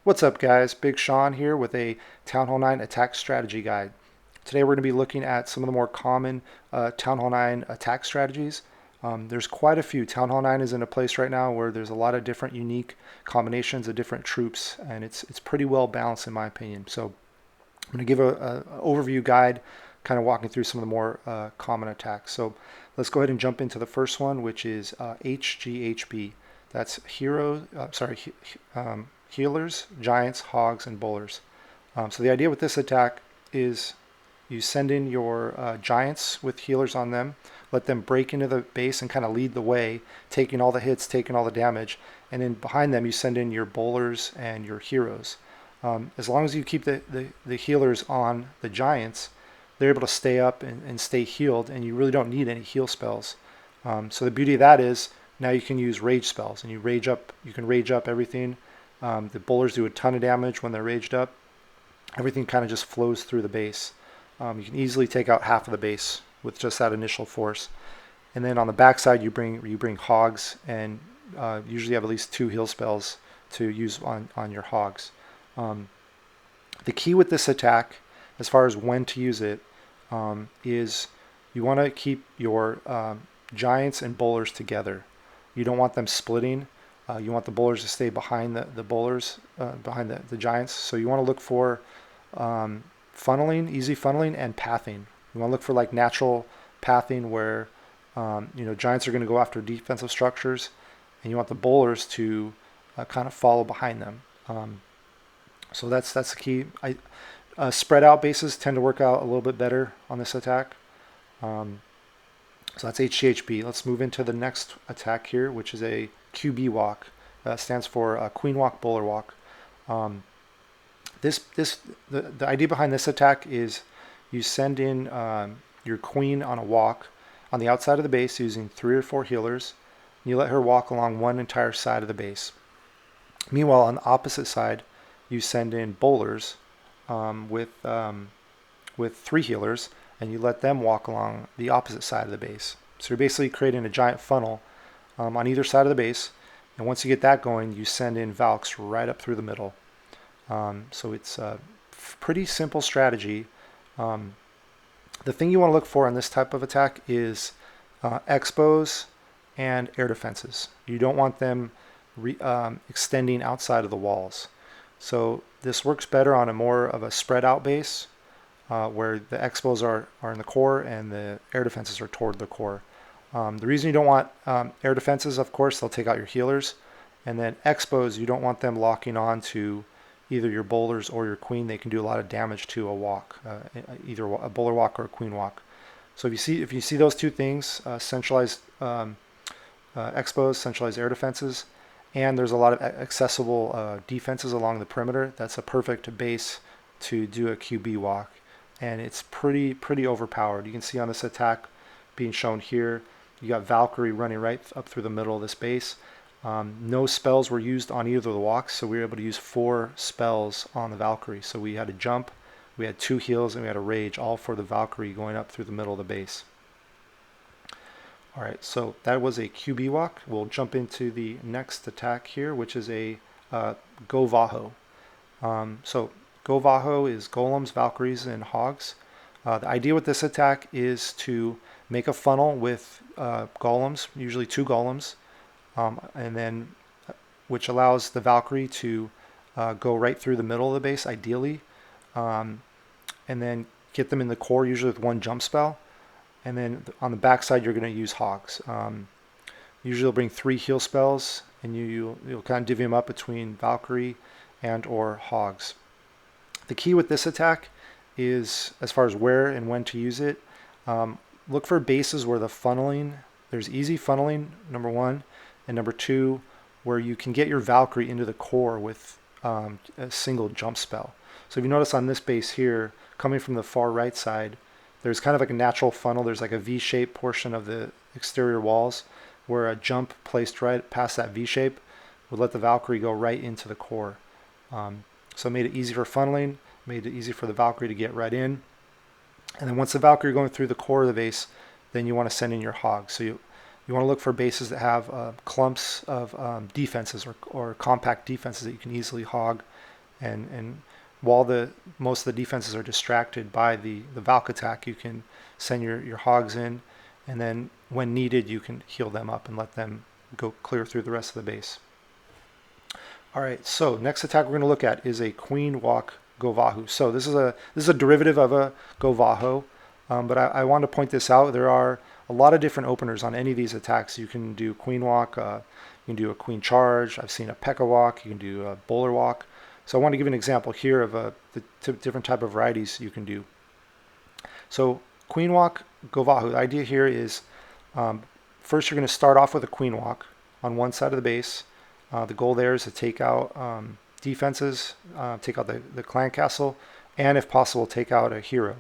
What's up guys, BigShawn here with a Town Hall 9 attack strategy guide. Today we're going to be looking at some of the more common Town Hall 9 attack strategies. There's quite a few. Town Hall 9 is in a place right now where there's a lot of different unique combinations of different troops, and it's pretty well balanced in my opinion. So I'm going to give an overview guide, kind of walking through some of the more common attacks. So let's go ahead and jump into the first one, which is HDHP. That's healers, giants, hogs, and bowlers. So the idea with this attack is you send in your giants with healers on them, let them break into the base and kind of lead the way, taking all the hits, taking all the damage, and then behind them you send in your bowlers and your heroes. As long as you keep the healers on the giants, they're able to stay up and stay healed, and you really don't need any heal spells. So the beauty of that is now you can use rage spells, and you can rage up everything. The bowlers do a ton of damage when they're raged up. Everything kind of just flows through the base. You can easily take out half of the base with just that initial force. And then on the backside, you bring hogs, and usually have at least 2 heal spells to use on your hogs. The key with this attack, as far as when to use it, is you want to keep your giants and bowlers together. You don't want them splitting. You want the bowlers to stay behind the bowlers, behind the giants. So you want to look for funneling, easy funneling, and pathing. You want to look for like natural pathing where giants are going to go after defensive structures, and you want the bowlers to kind of follow behind them. So that's the key. Spread out bases tend to work out a little bit better on this attack. So that's HDHP. Let's move into the next attack here, which is a QB walk. Stands for Queen Walk, Bowler Walk. The idea behind this attack is you send in your queen on a walk on the outside of the base using 3 or 4 healers. And you let her walk along one entire side of the base. Meanwhile, on the opposite side, you send in bowlers with 3 healers, and you let them walk along the opposite side of the base. So you're basically creating a giant funnel on either side of the base, and once you get that going, you send in Valks right up through the middle. So it's a pretty simple strategy. The thing you want to look for in this type of attack is expos and air defenses. You don't want them extending outside of the walls. So this works better on a more of a spread out base, where the expos are in the core and the air defenses are toward the core. The reason you don't want air defenses, of course, they'll take out your healers. And then expos, you don't want them locking on to either your bowlers or your queen. They can do a lot of damage to a walk, either a bowler walk or a queen walk. So if you see those two things, centralized expos, centralized air defenses, and there's a lot of accessible defenses along the perimeter, that's a perfect base to do a QB walk. And it's pretty overpowered. You can see on this attack being shown here, you got Valkyrie running right up through the middle of this base. No spells were used on either of the walks, so we were able to use 4 spells on the Valkyrie. So we had a jump, we had 2 heals, and we had a rage, all for the Valkyrie going up through the middle of the base. Alright, so that was a QB walk. We'll jump into the next attack here, which is a Gova Ho. So Gova Ho is golems, valkyries, and hogs. The idea with this attack is to make a funnel with golems, usually 2 golems, and then which allows the Valkyrie to go right through the middle of the base, ideally, and then get them in the core, usually with 1 jump spell. And then on the backside, you're going to use hogs. Usually, you'll bring 3 heal spells, and you'll kind of divvy them up between Valkyrie and or hogs. The key with this attack is, as far as where and when to use it, look for bases where there's easy funneling, number 1, and number 2, where you can get your Valkyrie into the core with a single jump spell. So if you notice on this base here, coming from the far right side, there's kind of like a natural funnel. There's like a V-shaped portion of the exterior walls where a jump placed right past that V-shape would let the Valkyrie go right into the core. So it made it easy for funneling, made it easy for the Valkyrie to get right in. And then once the Valkyrie going through the core of the base, then you want to send in your hogs. So you want to look for bases that have clumps of defenses or compact defenses that you can easily hog and while most of the defenses are distracted by the Valk attack, you can send your hogs in, and then when needed you can heal them up and let them go clear through the rest of the base. Alright, so next attack we're going to look at is a Queen Walk Gova Ho. So this is a derivative of a Gova Ho, but I want to point this out. There are a lot of different openers on any of these attacks. You can do Queen Walk, you can do a Queen Charge, I've seen a P.E.K.K.A Walk, you can do a Bowler Walk. So I want to give an example here of the different type of varieties you can do. So Queen Walk Gova Ho, the idea here is first you're going to start off with a Queen Walk on one side of the base. The goal there is to take out defenses, take out the clan castle, and if possible take out a hero.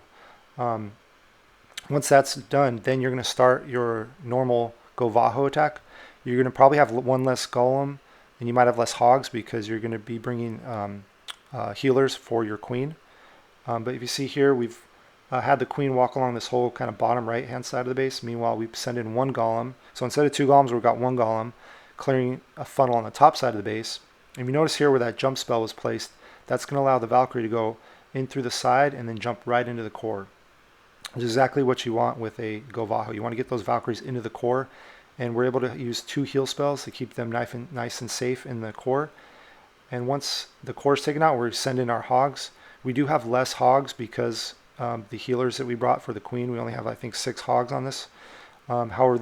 Once that's done, then you're going to start your normal Gova Ho attack. You're going to probably have one less golem, and you might have less hogs because you're going to be bringing healers for your queen. But if you see here, we've had the queen walk along this whole kind of bottom right hand side of the base. Meanwhile, we send in one golem. So instead of two golems, we've got one golem clearing a funnel on the top side of the base. And you notice here where that jump spell was placed, that's going to allow the Valkyrie to go in through the side and then jump right into the core. Which is exactly what you want with a Gova Ho. You want to get those Valkyries into the core, and we're able to use 2 heal spells to keep them nice and safe in the core. And once the core is taken out, we send in our hogs. We do have less hogs because the healers that we brought for the queen, we only have I think 6 hogs on this. However,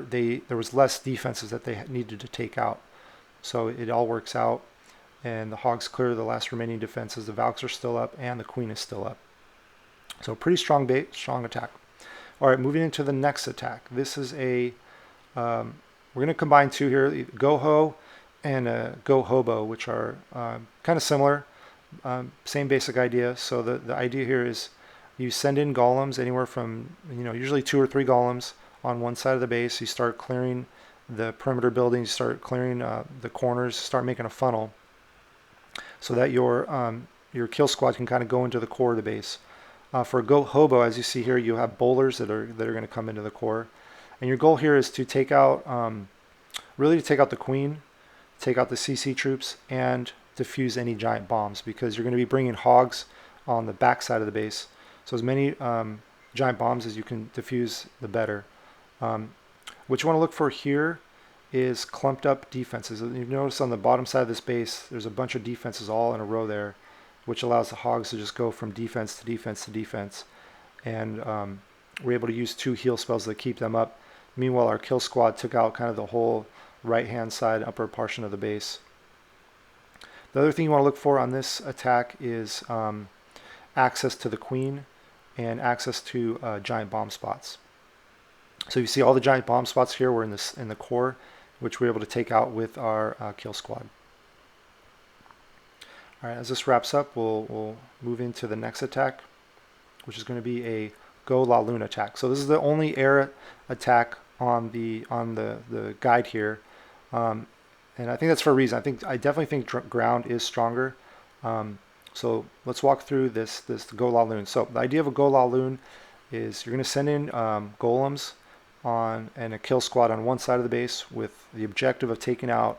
there was less defenses that they needed to take out, so it all works out, and the hogs clear the last remaining defenses. The Valks are still up, and the queen is still up. So pretty strong attack. All right, moving into the next attack. This is a we're going to combine 2 here, Gova Ho and Gova Hobo, which are kind of similar, same basic idea. So the idea here is you send in golems anywhere from usually 2 or 3 golems on one side of the base. You start clearing the perimeter buildings, start clearing the corners, start making a funnel so that your kill squad can kind of go into the core of the base. For Gova Hobo, as you see here, you have bowlers that are going to come into the core, and your goal here is to take out really to take out the queen, take out the CC troops, and defuse any giant bombs, because you're going to be bringing hogs on the back side of the base. So as many giant bombs as you can defuse, the better. What you want to look for here is clumped up defenses. You notice on the bottom side of this base, there's a bunch of defenses all in a row there, which allows the hogs to just go from defense to defense to defense. And we're able to use 2 heal spells that keep them up. Meanwhile, our kill squad took out kind of the whole right-hand side upper portion of the base. The other thing you want to look for on this attack is access to the queen and access to giant bomb spots. So you see all the giant bomb spots here were in the core, which we're able to take out with our kill squad. All right, as this wraps up, we'll move into the next attack, which is going to be a Go La Lune attack. So this is the only air attack on the guide here, and I think that's for a reason. I definitely think ground is stronger. So let's walk through this Go La Lune. So the idea of a Go La Lune is you're going to send in golems and a kill squad on one side of the base with the objective of taking out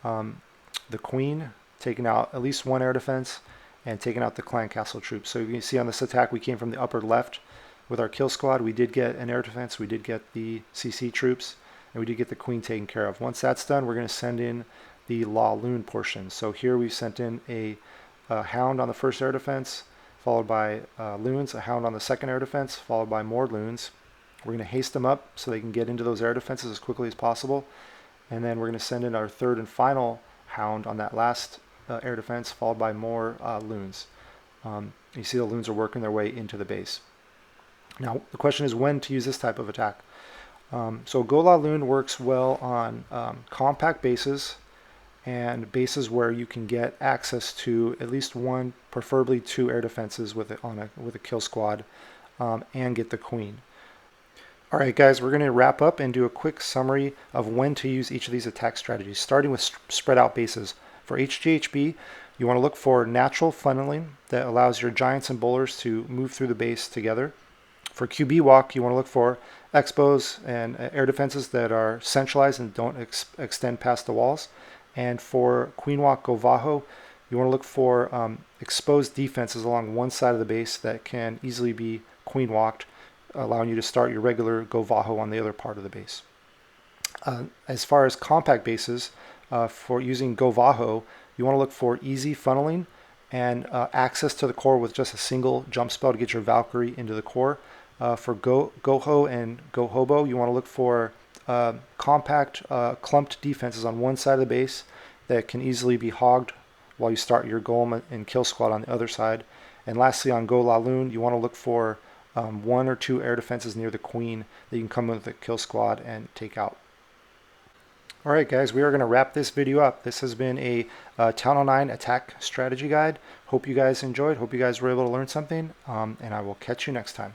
the queen, taking out at least 1 air defense, and taking out the clan castle troops. So you can see on this attack we came from the upper left with our kill squad. We did get an air defense, we did get the CC troops, and we did get the queen taken care of. Once that's done, we're going to send in the La Lune portion. So here we sent in a hound on the first air defense, followed by loons, a hound on the second air defense, followed by more loons. We're going to haste them up so they can get into those air defenses as quickly as possible, and then we're going to send in our third and final hound on that last air defense, followed by more loons. You see the loons are working their way into the base. Now the question is when to use this type of attack. So Go La Lune works well on compact bases and bases where you can get access to at least 1, preferably 2 air defenses with a kill squad, and get the queen. All right, guys, we're going to wrap up and do a quick summary of when to use each of these attack strategies, starting with spread out bases. For HDHP, you want to look for natural funneling that allows your giants and bowlers to move through the base together. For QB walk, you want to look for expos and air defenses that are centralized and don't extend past the walls. And for Queen Walk Gova Ho, you want to look for exposed defenses along one side of the base that can easily be queen walked, allowing you to start your regular Gova Ho on the other part of the base. As far as compact bases, for using Gova Ho, you want to look for easy funneling and access to the core with just a single jump spell to get your Valkyrie into the core. For Goho and Gohobo, you want to look for compact clumped defenses on one side of the base that can easily be hogged while you start your golem and kill squad on the other side. And lastly, on Lune, you want to look for 1 or 2 air defenses near the queen that you can come with the kill squad and take out. Alright guys, we are going to wrap this video up. This has been a Town Hall 9 attack strategy guide. Hope you guys enjoyed. Hope you guys were able to learn something, and I will catch you next time.